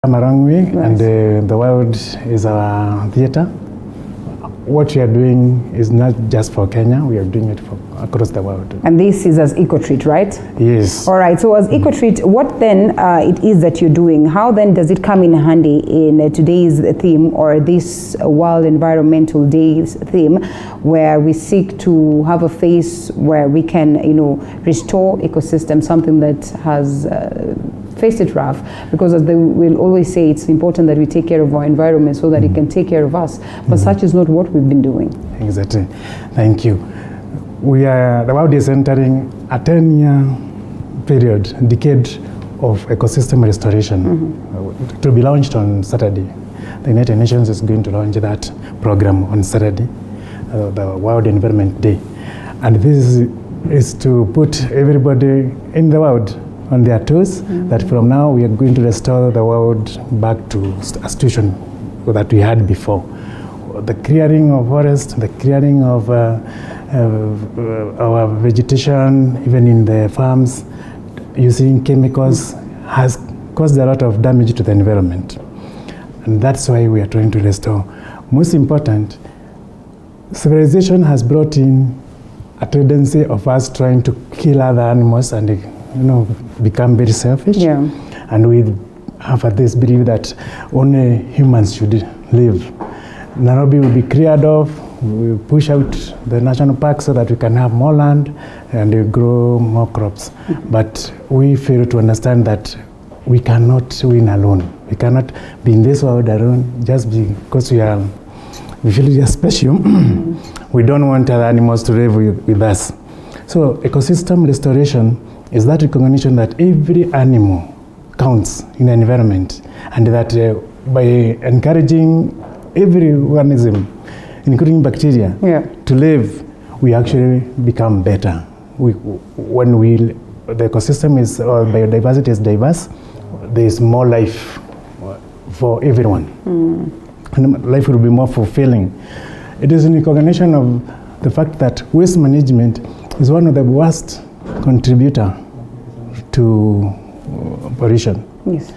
come a long way, and the world is our theater. What we are doing is not just for Kenya, we are doing it for across the world. And this is as EcoTreat, right? Yes. All right, so as EcoTreat, what then it is that you're doing? How then does it come in handy in today's theme, or this World Environmental Day's theme, where we seek to have a face where we can, restore ecosystem, something that has faced it rough, because as they will always say, it's important that we take care of our environment so that it can take care of us, but such is not what we've been doing. Exactly. Thank you. The world is entering a 10-year period, decade of ecosystem restoration, to be launched on Saturday. The United Nations is going to launch that program on Saturday, the World Environment Day. And this is to put everybody in the world on their toes, that from now we are going to restore the world back to a situation that we had before. The clearing of forests, the clearing of our vegetation, even in the farms, using chemicals, has caused a lot of damage to the environment. And that's why we are trying to restore. Most important, civilization has brought in a tendency of us trying to kill other animals and become very selfish. Yeah. And we have this belief that only humans should live. Nairobi will be cleared off. We push out the national park so that we can have more land and grow more crops. But we fail to understand that we cannot win alone. We cannot be in this world alone just because we feel we are special. We don't want other animals to live with us. So ecosystem restoration is that recognition that every animal counts in the environment, and that by encouraging every organism, including bacteria, to live, we actually become better. When the ecosystem is, or biodiversity is diverse, there is more life for everyone. And life will be more fulfilling. It is in recognition of the fact that waste management is one of the worst contributor to pollution. Yes.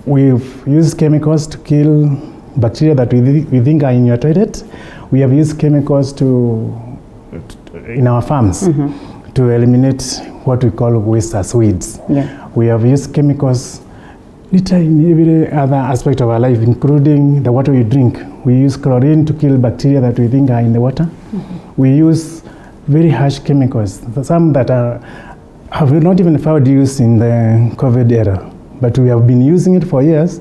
We've used chemicals to kill bacteria that we think are in your toilet. We have used chemicals in our farms to eliminate what we call waste as weeds. Yeah. We have used chemicals literally in every other aspect of our life, including the water we drink. We use chlorine to kill bacteria that we think are in the water. We use very harsh chemicals, some that have not even found use in the COVID era, but we have been using it for years,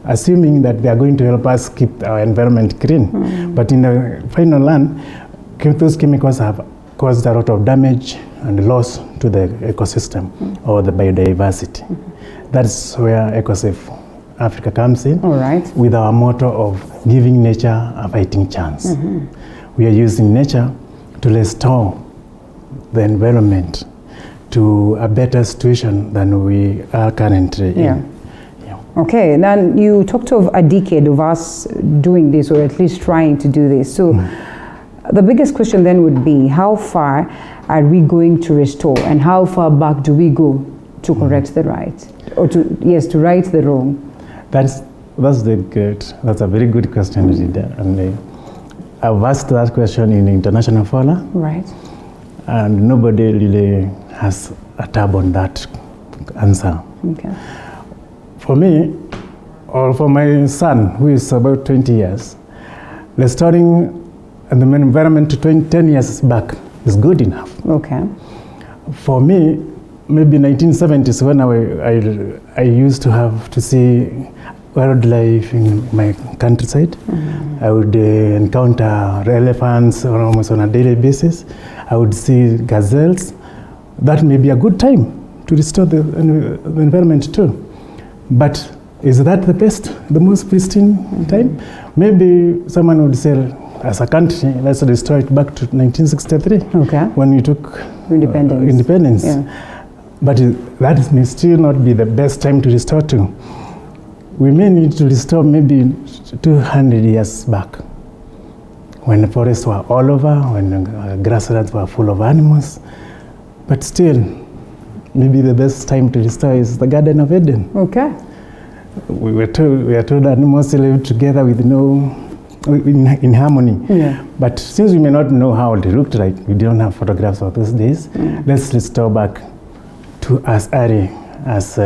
assuming that they are going to help us keep our environment clean. But in the final run, those chemicals have caused a lot of damage and loss to the ecosystem or the biodiversity. That's where EcoSafe Africa comes in, with our motto of giving nature a fighting chance. We are using nature to restore the environment to a better situation than we are currently in. Okay, now you talked of a decade of us doing this, or at least trying to do this. So the biggest question then would be, how far are we going to restore, and how far back do we go to correct the right, or to right the wrong? That's a very good question, Rita. And I've asked that question in international fora, and nobody really has a tab on that answer. Okay. For me, or for my son, who is about 20 years, restoring the environment to 10 years back is good enough. Okay. For me, maybe 1970s, when I used to have to see wildlife in my countryside. I would encounter elephants almost on a daily basis. I would see gazelles. That may be a good time to restore the environment too. But is that the most pristine time? Maybe someone would say, as a country, let's restore it back to 1963, when we took independence. But that may still not be the best time to restore to. We may need to restore maybe 200 years back, when the forests were all over, when the grasslands were full of animals. But still, maybe the best time to restore is the Garden of Eden. Okay. we are told animals live together with in harmony. Yeah. But since we may not know how they looked like, we don't have photographs of those days, let's restore back to as early as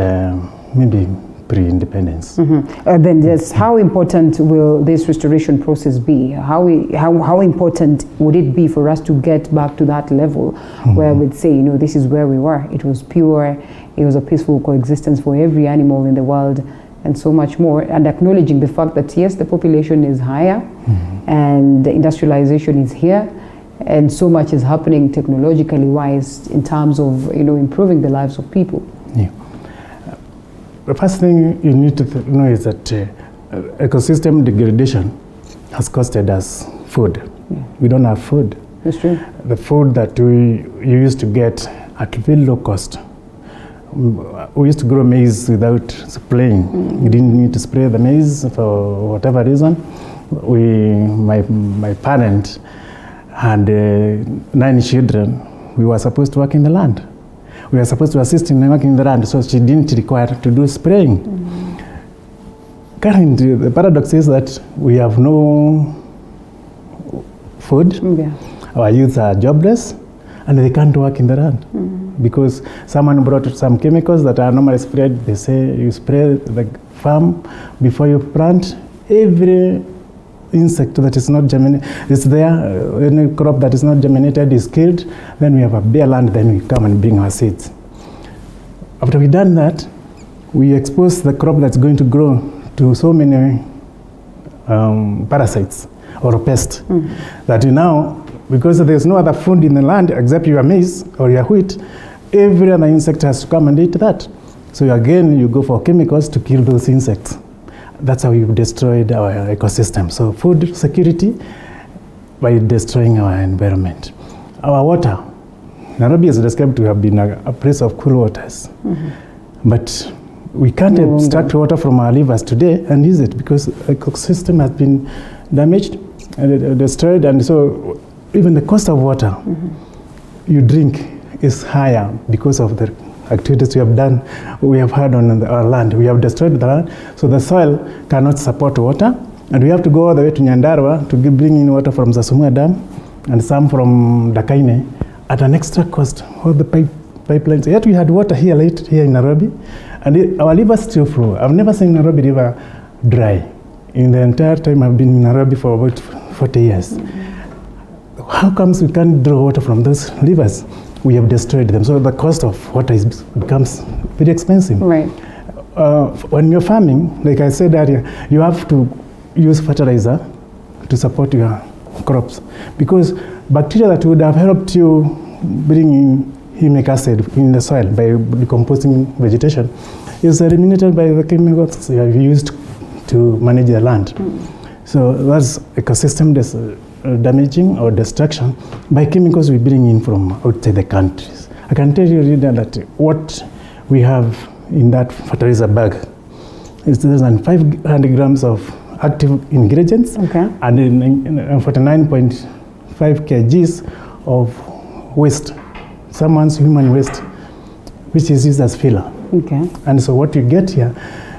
maybe pre-independence. Then just how important will this restoration process be? How important would it be for us to get back to that level where we'd say, you know, this is where we were. It was pure, it was a peaceful coexistence for every animal in the world, and so much more, and acknowledging the fact that yes, the population is higher and the industrialization is here, and so much is happening technologically wise in terms of, you know, improving the lives of people. Yeah. The first thing you need to know is that ecosystem degradation has costed us food. Yeah. We don't have food. That's true. The food that you used to get at very low cost. We used to grow maize without spraying. We didn't need to spray the maize for whatever reason. My parent had 9 children. We were supposed to work in the land. We were supposed to assist in working in the land, so she didn't require to do spraying. Currently, the paradox is that we have no food. Yeah. Our youth are jobless, and they can't work in the land. Because someone brought some chemicals that are normally sprayed. They say you spray the farm before you plant. Every insect that is not germinated is there. Any crop that is not germinated is killed. Then we have a bare land. Then we come and bring our seeds. After we've done that, we expose the crop that's going to grow to so many parasites or pests that now, because there's no other food in the land except your maize or your wheat, every other insect has to come and eat that. So again, you go for chemicals to kill those insects. That's how you've destroyed our ecosystem. So food security by destroying our environment. Our water. Nairobi is described to have been a place of cool waters. But we can't extract water from our rivers today and use it because the ecosystem has been damaged and destroyed. And so even the cost of water you drink is higher because of the activities we have done, we have had on our land. We have destroyed the land, so the soil cannot support water, and we have to go all the way to Nyandarua to bring in water from Zasumua Dam and some from Dakaine at an extra cost. All the pipelines. Yet we had water here in Nairobi, and our rivers still flow. I've never seen Nairobi River dry. In the entire time I've been in Nairobi for about 40 years. How comes we can't draw water from those rivers? We have destroyed them. So the cost of water becomes very expensive. Right. When you're farming, like I said earlier, you have to use fertilizer to support your crops, because bacteria that would have helped you bring in humic acid in the soil by decomposing vegetation is eliminated by the chemicals you have used to manage the land. So that's ecosystem damaging or destruction by chemicals we bring in from outside the countries. I can tell you, reader, that what we have in that fertilizer bag is less than 500 grams of active ingredients and 49.5 kgs of waste, someone's human waste, which is used as filler. And so what you get here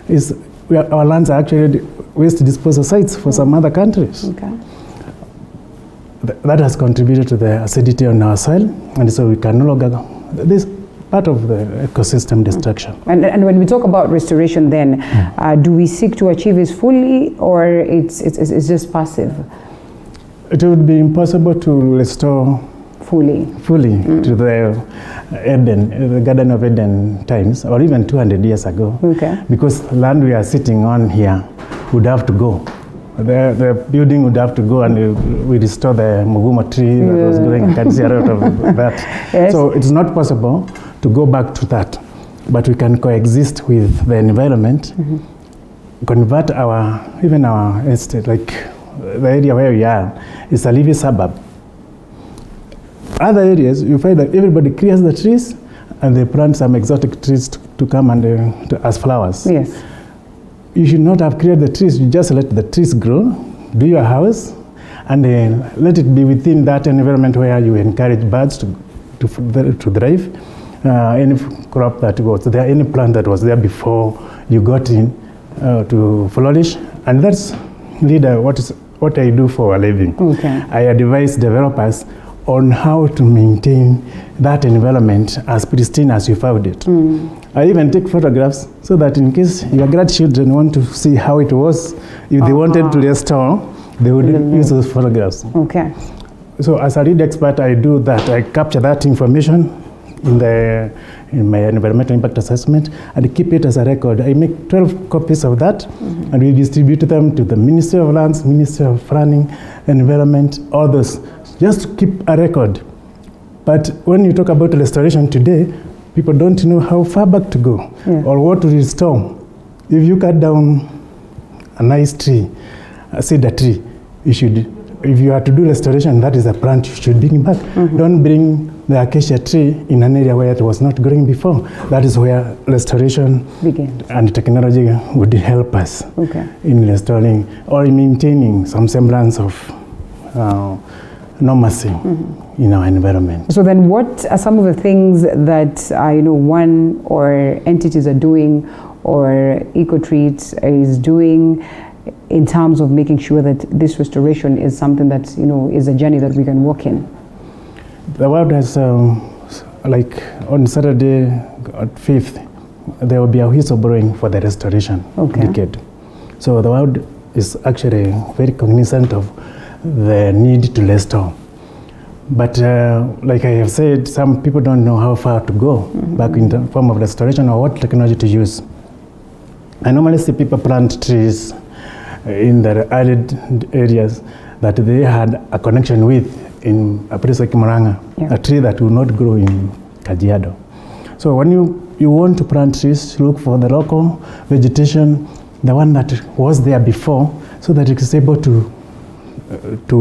is our lands are actually waste disposal sites for some other countries. That has contributed to the acidity on our soil, and so we can no longer, this part of the ecosystem destruction. And when we talk about restoration then, do we seek to achieve it fully, or it's just passive? It would be impossible to restore fully to the Eden, the Garden of Eden times, or even 200 years ago, because the land we are sitting on here would have to go. The building would have to go, and we restore the Mugumo tree that was growing. You can see a lot of that. So it's not possible to go back to that, but we can coexist with the environment, convert even our estate, like the area where we are is a living suburb. Other areas, you find that everybody clears the trees and they plant some exotic trees to come and as flowers. You should not have cleared the trees. You just let the trees grow, do your house, and then let it be within that environment where you encourage birds to thrive. Any crop that was there, any plant that was there before you got in, to flourish, and that's leader what I do for a living. Okay. I advise developers on how to maintain that environment as pristine as you found it. I even take photographs so that in case your grandchildren want to see how it was, if they wanted to restore, they would use those photographs. Okay. So as a lead expert, I do that. I capture that information in my environmental impact assessment and keep it as a record. I make 12 copies of that, and we distribute them to the Ministry of Lands, Ministry of Planning, Environment, others, just to keep a record. But when you talk about restoration today, people don't know how far back to go or what to restore. If you cut down a nice tree, a cedar tree, you should, if you are to do restoration, that is a plant you should bring back. Don't bring the acacia tree in an area where it was not growing before. That is where restoration begins, and technology would help us in restoring or in maintaining some semblance of normalcy in our environment. So then what are some of the things that one or entities are doing or EcoTreat is doing in terms of making sure that this restoration is something that is a journey that we can walk in? The world has, like on Saturday at 5th, there will be a whistleblowing for the restoration decade. So the world is actually very cognizant of the need to restore. But like I have said, some people don't know how far to go back in the form of restoration or what technology to use. I normally see people plant trees in the arid areas that they had a connection with in a place like Murang'a, a tree that will not grow in Kajiado. So when you want to plant trees, look for the local vegetation, the one that was there before, so that it is able to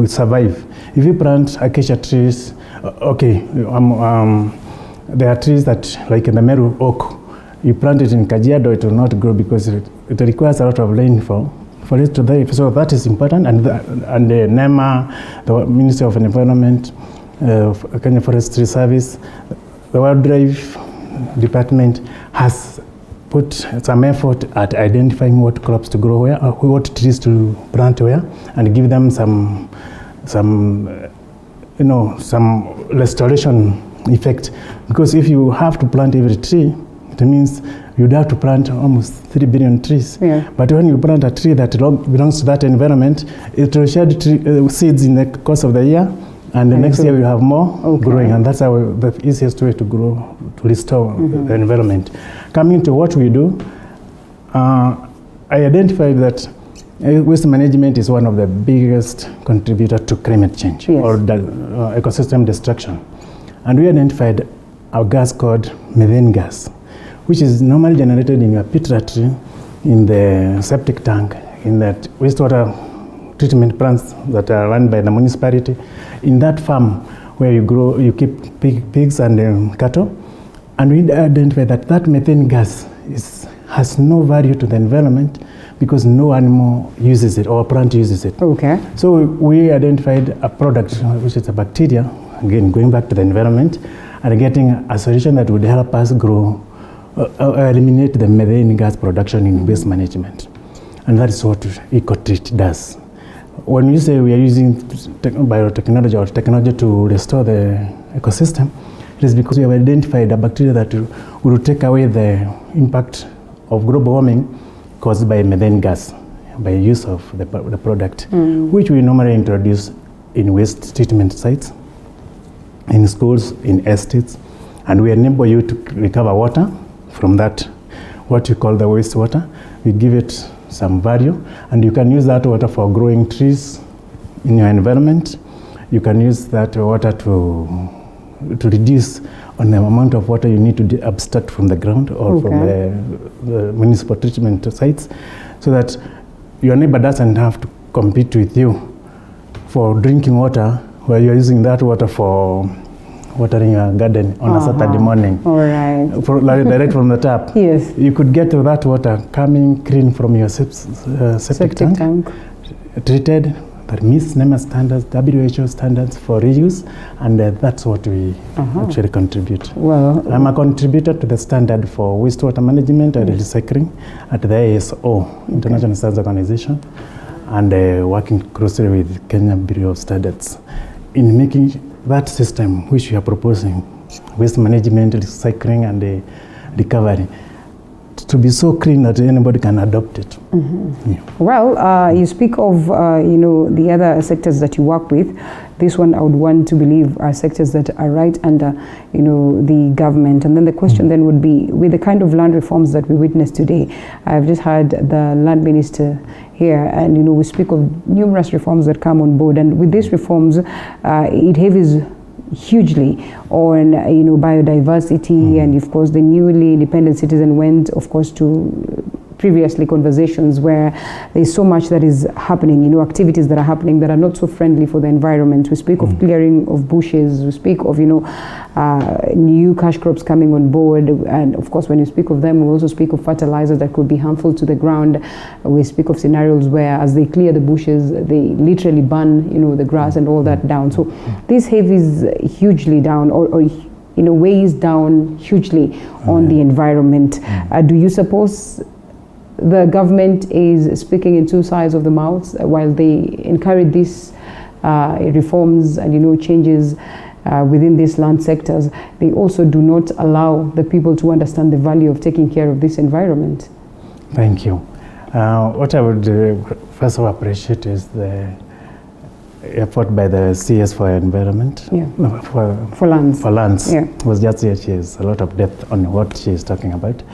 survive. If you plant acacia trees, there are trees that, like in the Meru oak, you plant it in Kajiado, it will not grow because it requires a lot of rainfall for it to thrive. So that is important, and the NEMA, the Ministry of Environment, Kenya Forestry Service, the Wildlife Department has put some effort at identifying what crops to grow where, or what trees to plant where, and give them some restoration effect. Because if you have to plant every tree, it means you'd have to plant almost 3 billion trees. But when you plant a tree that belongs to that environment, it will shed seeds in the course of the year, and the next year you have more growing, and that's the easiest way to restore the environment. Coming to what we do, I identified that waste management is one of the biggest contributors to climate change or ecosystem destruction. And we identified a gas called methane gas, which is normally generated in your pituitary, in the septic tank, in that wastewater treatment plants that are run by the municipality, in that farm where you keep pigs and cattle. And we identify that methane gas has no value to the environment because no animal uses it or plant uses it. So we identified a product, which is a bacteria, again going back to the environment, and getting a solution that would help us grow, eliminate the methane gas production in waste management. And that is what EcoTreat does. When we say we are using biotechnology or technology to restore the ecosystem, it is because we have identified a bacteria that will take away the impact of global warming caused by methane gas by use of the product, which we normally introduce in waste treatment sites, in schools, in estates, and we enable you to recover water from that, what you call the wastewater. We give it some value, and you can use that water for growing trees in your environment. You can use that water to reduce on the amount of water you need to abstract from the ground or from the municipal treatment sites, so that your neighbor doesn't have to compete with you for drinking water, where you're using that water for watering your garden on a Saturday morning. Direct from the tap. You could get that water coming clean from your septic tank, treated, that meets NEMA standards, WHO standards for reuse, and that's what we actually contribute. Well, I'm a contributor to the standard for wastewater management and recycling at the ISO, International Standards Organization, and working closely with Kenya Bureau of Standards in making that system which we are proposing, waste management, recycling, and recovery, to be so clean that anybody can adopt it. Yeah. Well, you speak of the other sectors that you work with. This one I would want to believe are sectors that are right under the government. And then the question then would be, with the kind of land reforms that we witnessed today, I've just heard the land minister here, and we speak of numerous reforms that come on board, and with these reforms it heavies hugely on biodiversity, and of course the newly independent citizen went of course to previously conversations where there's so much that is happening, activities that are happening that are not so friendly for the environment. We speak of clearing of bushes, we speak of new cash crops coming on board, and of course when you speak of them we also speak of fertilizers that could be harmful to the ground. We speak of scenarios where as they clear the bushes they literally burn the grass and all that down. So this heavies hugely down or weighs down hugely on the environment. Do you suppose the government is speaking in two sides of the mouth while they encourage these reforms and changes within these land sectors? They also do not allow the people to understand the value of taking care of this environment. Thank you. What I would first of all appreciate is the effort by the CS for environment. For lands. For lands. Yeah. It was just here, she has a lot of depth on what she is talking about.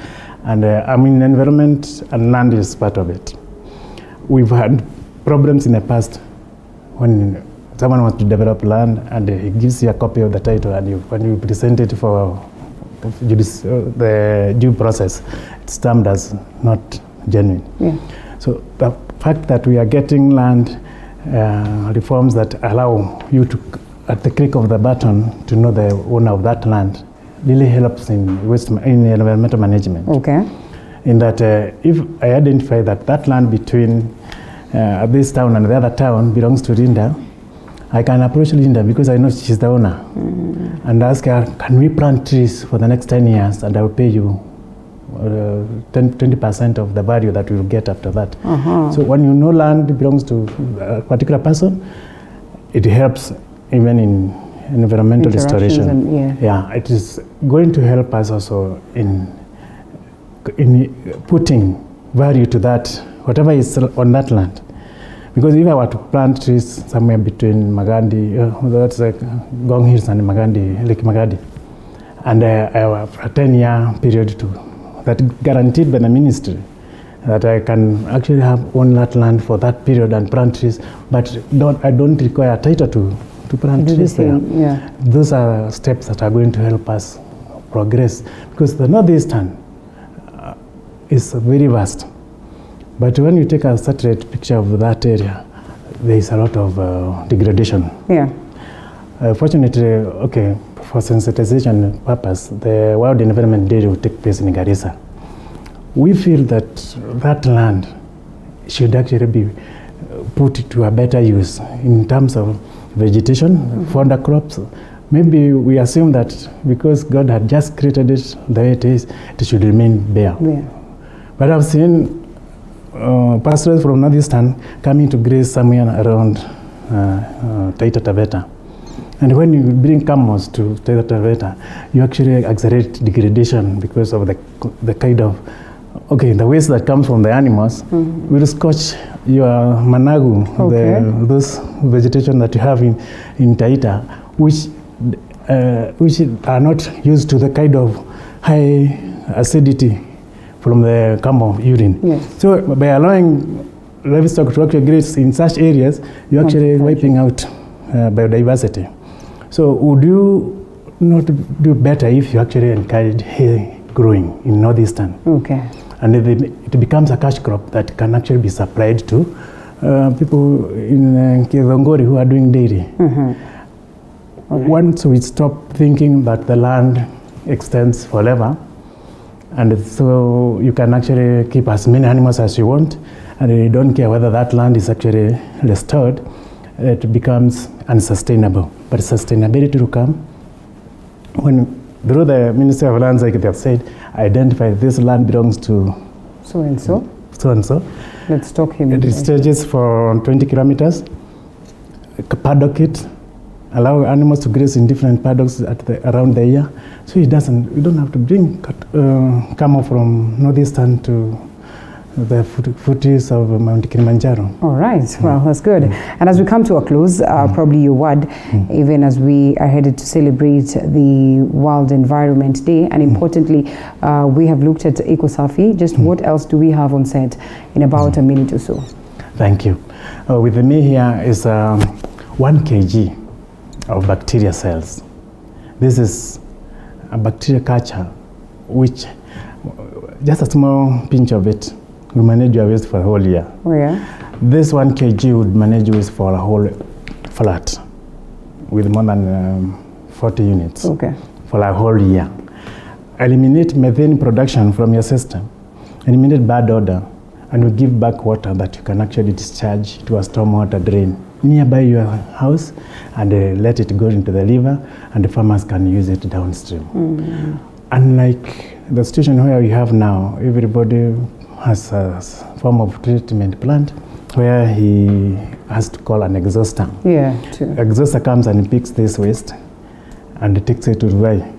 And environment and land is part of it. We've had problems in the past when someone wants to develop land and he gives you a copy of the title, and when you present it for the due process, it's termed as not genuine. Yeah. So the fact that we are getting land reforms that allow you to, at the click of the button, to know the owner of that land really helps in environmental management. Okay. In that if I identify that land between this town and the other town belongs to Linda, I can approach Linda because I know she's the owner and ask her, can we plant trees for the next 10 years and I will pay you 20% of the value that we will get after that. So when you know land belongs to a particular person, it helps even in environmental restoration. It is going to help us also in putting value to that, whatever is on that land. Because if I were to plant trees somewhere between Magadi, that's like Gong Hills and Magadi, Lake Magadi, and I have a 10-year period that guaranteed by the ministry that I can actually own that land for that period and plant trees, but I don't require a title to plant trees there. Those are steps that are going to help us progress, because the northeastern is very vast. But when you take a satellite picture of that area, there is a lot of degradation. Fortunately, for sensitization purpose, the World Environment Day will take place in Garissa. We feel that that land should actually be put to a better use in terms of vegetation, fodder crops. Maybe we assume that because God had just created it the way it is, it should remain bare. But I've seen pastorals from Northeastern coming to graze somewhere around Taita Taveta. And when you bring camels to Taita Taveta, you actually accelerate degradation because of the kind of, the waste that comes from the animals will scorch your managu, those vegetation that you have in Taita, which are not used to the kind of high acidity from the camel urine. So by allowing livestock to actually graze in such areas, you're actually wiping out biodiversity. So would you not do better if you actually encourage hay growing in northeastern? And it becomes a cash crop that can actually be supplied to people in Kizongori who are doing dairy. Once we stop thinking that the land extends forever, and so you can actually keep as many animals as you want, and you don't care whether that land is actually restored, it becomes unsustainable. But sustainability will come when, through the Ministry of Lands, like they have said, identify this land belongs to so and so. So and so. Let's talk him. It stages for 20 kilometers. Paddock it. Allow animals to graze in different paddocks around the year. So you don't have to bring camel from northeastern to the footies of Mount Kilimanjaro. All right, well, that's good. And as we come to a close, probably your word, even as we are headed to celebrate the World Environment Day, and importantly, we have looked at eco-selfie. Just what else do we have on set in about a minute or so? Thank you. With me here is 1 kg of bacteria cells. This is a bacteria culture, which just a small pinch of it will manage your waste for a whole year. Oh, yeah? This 1 kg would manage waste for a whole flat with more than 40 units. Okay. For a whole year. Eliminate methane production from your system, eliminate bad odor, and we give back water that you can actually discharge to a stormwater drain nearby your house, and let it go into the river, and the farmers can use it downstream. Unlike the situation where we have now, everybody has a form of treatment plant where he has to call an exhauster. Yeah, true. Exhauster comes and picks this waste and takes it to Ruai.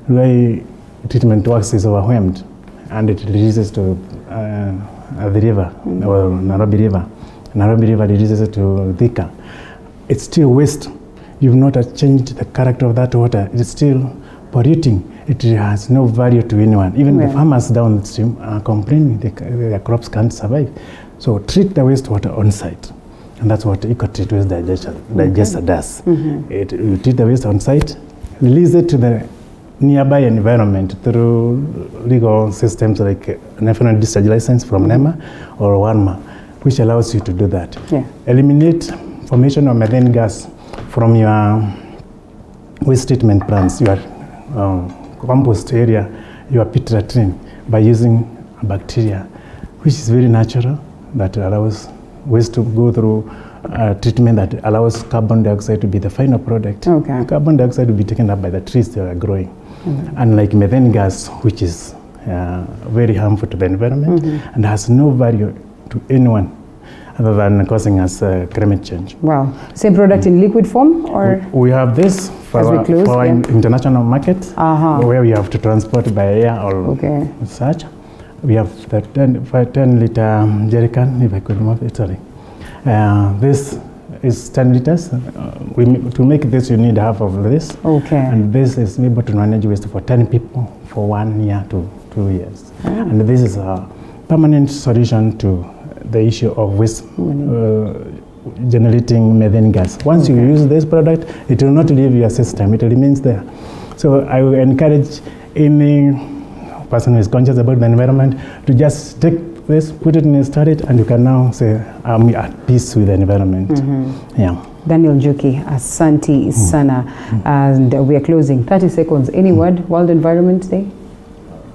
Ruai treatment works is overwhelmed, and it releases to the river, or Nairobi River. Nairobi River releases it to Thika. It's still waste. You've not changed the character of that water. It's still polluting. It has no value to anyone. Even the farmers downstream are complaining their crops can't survive. So treat the wastewater on site. And that's what eco-treat waste digester does. You treat the waste on site, release it to the nearby environment through legal systems like an effluent discharge license from NEMA or WARMA, which allows you to do that. Eliminate formation of methane gas from your waste treatment plants, your compost area, your pit latrine, by using a bacteria, which is very natural, that allows waste to go through treatment that allows carbon dioxide to be the final product. Okay. Carbon dioxide will be taken up by the trees that are growing. Unlike methane gas, which is very harmful to the environment and has no value to anyone other than causing us climate change. Wow. Same product in liquid form, or? We have this for our international market, where we have to transport by air or such. We have the 10-liter jerry can, if I could move it, sorry. This is 10 liters. To make this, you need half of this. Okay. And this is able to manage waste for 10 people for 1 year to 2 years. And this is a permanent solution to the issue of waste generating methane gas. Once you use this product, it will not leave your system, it remains there. So I will encourage any person who is conscious about the environment to just take this, put it in a storage, and you can now say, I'm at peace with the environment. Yeah. Daniel Juki, Asante Sana, and we are closing. 30 seconds. Any word? World Environment Day?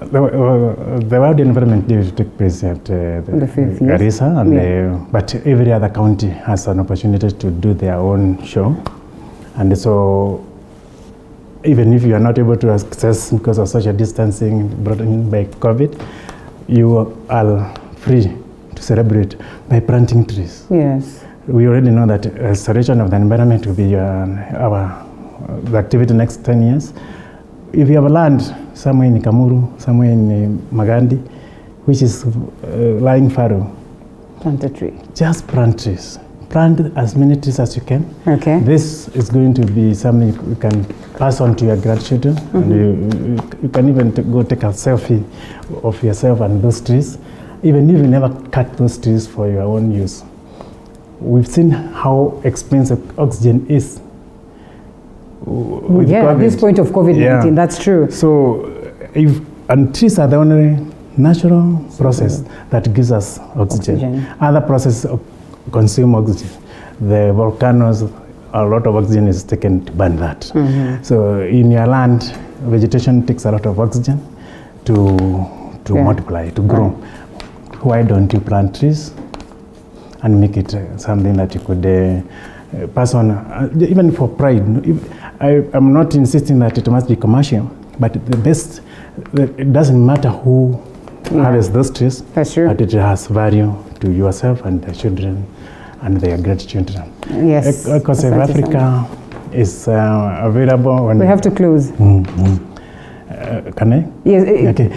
The World Environment Day will take place at Garissa, and but every other county has an opportunity to do their own show. And so, even if you are not able to access because of social distancing brought in by COVID, you are free to celebrate by planting trees. Yes. We already know that restoration of the environment will be our activity next 10 years. If you have a land somewhere in Kamuru, somewhere in Magandi, which is lying fallow, plant a tree. Just plant trees. Plant as many trees as you can. Okay. This is going to be something you can pass on to your grandchildren. And you can even go take a selfie of yourself and those trees, even if you never cut those trees for your own use. We've seen how expensive oxygen is. At this point of COVID-19, that's true. So, and trees are the only natural process that gives us oxygen. Other processes consume oxygen. The volcanoes, a lot of oxygen is taken to burn that. So, in your land, vegetation takes a lot of oxygen to multiply, to grow. Why don't you plant trees and make it something that you could person, even for pride. I'm not insisting that it must be commercial, but the best, it doesn't matter who harvests those trees, that's true. but it has value to yourself and the children and their great children. Yes. Gotv Africa is available. We have to close. Can I? Yes. Okay.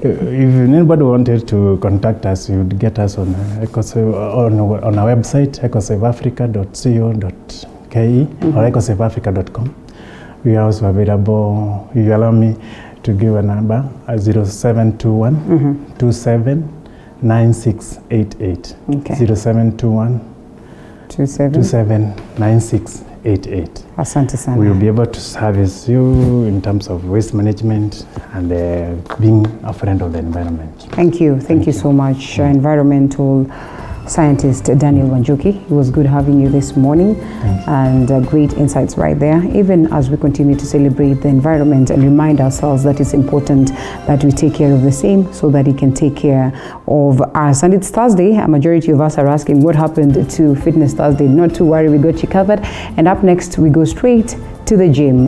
If anybody wanted to contact us, you would get us on on our website, ecosafeafrica.co.ke or ecosafeafrica.com. We are also available. If you allow me to give a number, 0721 279688. Okay. 0721 279688. Asante sana. We will be able to service you in terms of waste management and being a friend of the environment. Thank you. Thank you so much, environmental scientist Daniel Wanjuki. It was good having you this morning, and great insights right there, even as we continue to celebrate the environment and remind ourselves that it's important that we take care of the same so that it can take care of us. And it's Thursday. A majority of us are asking what happened to Fitness Thursday. Not to worry, we got you covered. And up next, we go straight to the gym.